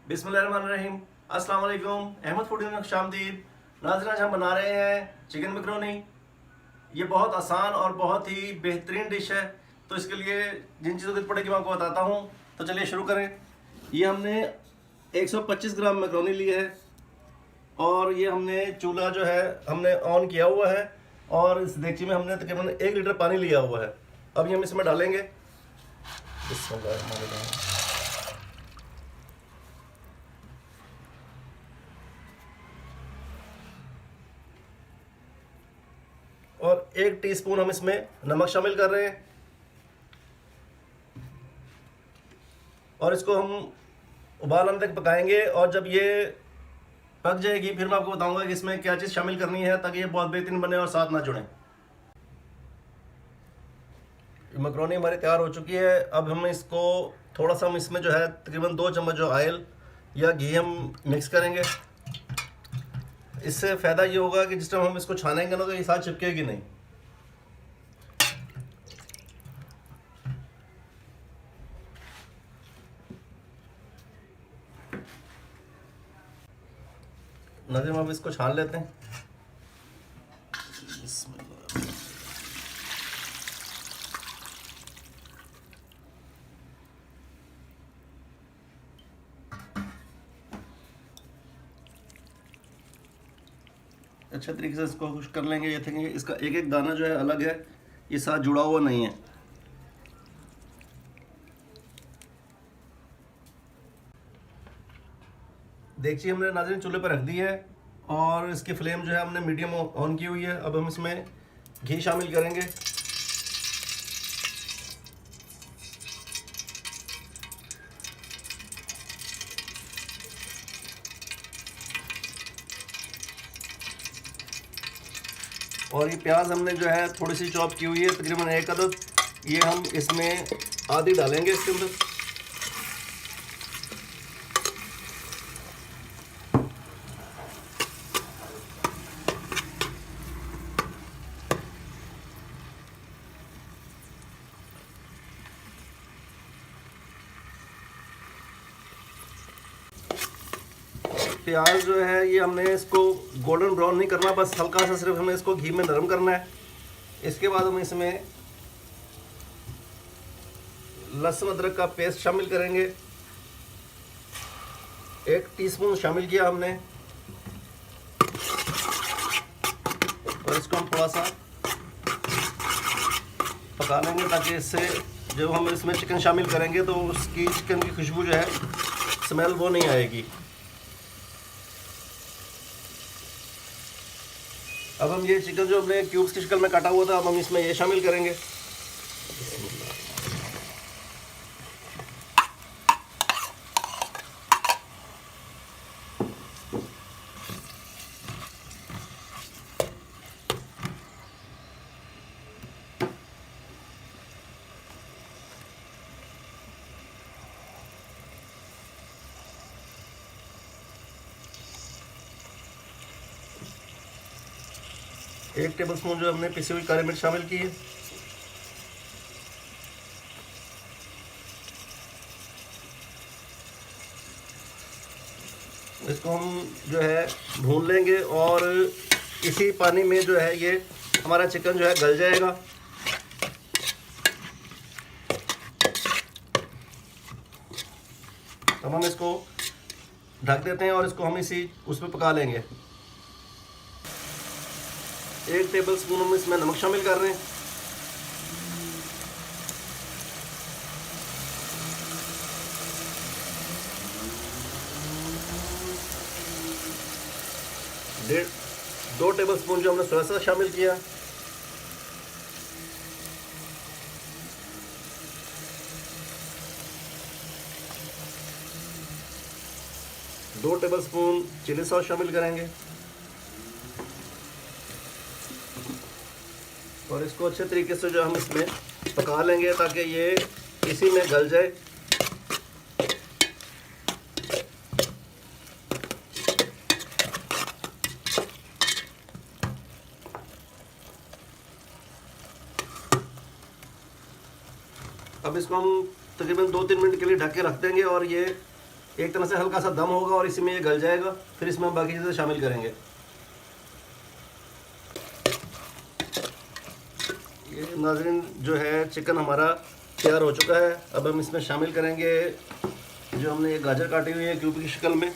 बिस्मिल्लाहिर्रहमानिर्रहीम। अस्सलाम वालेकुम। अहमद फूड में खुशामदीद। नाज़रीन, आज हम बना रहे हैं चिकन मैकरोनी। ये बहुत आसान और बहुत ही बेहतरीन डिश है। तो इसके लिए जिन चीज़ों की पड़ेगी मैं आपको बताता हूँ। तो चलिए शुरू करें। ये हमने 125 ग्राम मैकरोनी ली है और ये हमने चूल्हा जो है हमने ऑन किया हुआ है और इस देगची में हमने तकरीबन 1 लीटर पानी लिया हुआ है। अब ये हम इसमें डालेंगे। बिस्मिल्लाह। और 1 टीस्पून हम इसमें नमक शामिल कर रहे हैं और इसको हम उबाल आने तक पकाएंगे। और जब ये पक जाएगी फिर मैं आपको बताऊंगा कि इसमें क्या चीज़ शामिल करनी है ताकि ये बहुत बेहतरीन बने और साथ ना जुड़े। मैकरोनी हमारी तैयार हो चुकी है। अब हम इसको थोड़ा सा हम इसमें जो है तकरीबन 2 चम्मच जो ऑयल या घी हम मिक्स करेंगे। इससे फ़ायदा ये होगा कि जिस टाइम हम इसको छानेंगे ना तो ये साथ चिपकेगी नहीं। नज़र हम इसको छान लेते हैं। अच्छे तरीके से इसको खुश कर लेंगे। ये देखेंगे इसका एक एक दाना जो है अलग है, ये साथ जुड़ा हुआ नहीं है। देखिए हमने नाज़रीन चूल्हे पर रख दी है और इसकी फ्लेम जो है हमने मीडियम ऑन की हुई है। अब हम इसमें घी शामिल करेंगे। और ये प्याज हमने जो है थोड़ी सी चॉप की हुई है, तकरीबन 1 अदद, ये हम इसमें आधी डालेंगे इसके अंदर। प्याज जो है ये हमने इसको गोल्डन ब्राउन नहीं करना, बस हल्का सा सिर्फ हमें इसको घी में नरम करना है। इसके बाद हम इसमें लहसुन अदरक का पेस्ट शामिल करेंगे। 1 टीस्पून शामिल किया हमने और इसको हम थोड़ा सा पका लेंगे ताकि इससे जब हम इसमें चिकन शामिल करेंगे तो उसकी चिकन की खुशबू जो है स्मेल वो नहीं आएगी। अब हम ये चिकन जो हमने क्यूब्स की शक्ल में काटा हुआ था अब हम इसमें ये शामिल करेंगे। एक टेबलस्पून जो हमने पिसी हुई काली मिर्च शामिल की है। इसको हम जो है भून लेंगे और इसी पानी में जो है ये हमारा चिकन जो है गल जाएगा। अब हम इसको ढक देते हैं और इसको हम इसी उसमें पका लेंगे। 1 टेबलस्पून हम इसमें नमक शामिल कर रहे हैं। डेढ़ 2 टेबलस्पून जो हमने सोया सॉस शामिल किया। दो टेबलस्पून चिली सॉस शामिल करेंगे और इसको अच्छे तरीके से जो हम इसमें पका लेंगे ताकि ये इसी में गल जाए। अब इसको हम तकरीबन 2-3 मिनट के लिए ढक के रख देंगे और ये एक तरह से हल्का सा दम होगा और इसी में ये गल जाएगा। फिर इसमें हम बाकी चीज़ें शामिल करेंगे। ये नाज़रीन जो है चिकन हमारा तैयार हो चुका है। अब हम इसमें शामिल करेंगे जो हमने ये गाजर काटी हुई है क्यूब की शक्ल में।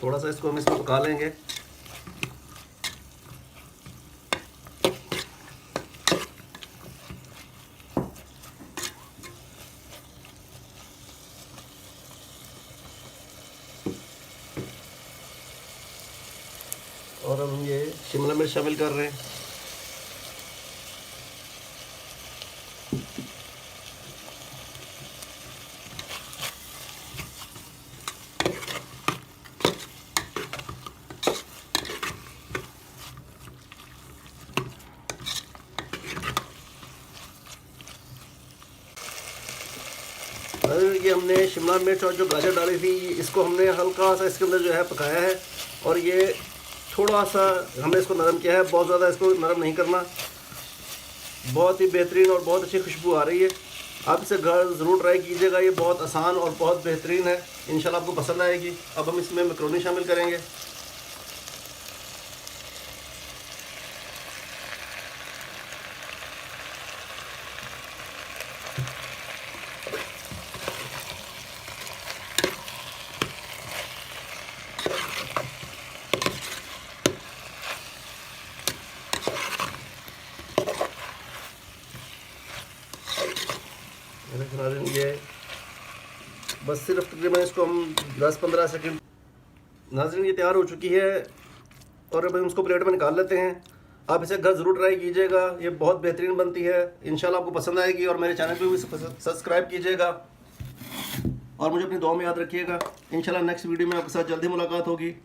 थोड़ा सा इसको हम इसमें पका लेंगे। और हम ये शिमला मिर्च शामिल कर रहे हैं। ये हमने शिमला मिर्च और जो गाजर डाली थी इसको हमने हल्का सा इसके अंदर जो है पकाया है और ये थोड़ा सा हमने इसको नरम किया है, बहुत ज़्यादा इसको नरम नहीं करना। बहुत ही बेहतरीन और बहुत अच्छी खुशबू आ रही है। आप इसे घर ज़रूर ट्राई कीजिएगा, ये बहुत आसान और बहुत बेहतरीन है, इंशाल्लाह आपको पसंद आएगी। अब हम इसमें मैक्रोनी शामिल करेंगे। ये बस सिर्फ तकरीबन इसको हम 10-15 सेकंड। नाज़रीन ये तैयार हो चुकी है और अब हम उसको प्लेट में निकाल लेते हैं। आप इसे घर ज़रूर ट्राई कीजिएगा, ये बहुत बेहतरीन बनती है, इंशाल्लाह आपको पसंद आएगी। और मेरे चैनल पे भी सब्सक्राइब कीजिएगा और मुझे अपनी दुआ में याद रखिएगा। इंशाल्लाह नेक्स्ट वीडियो में आपके साथ जल्दी मुलाकात होगी।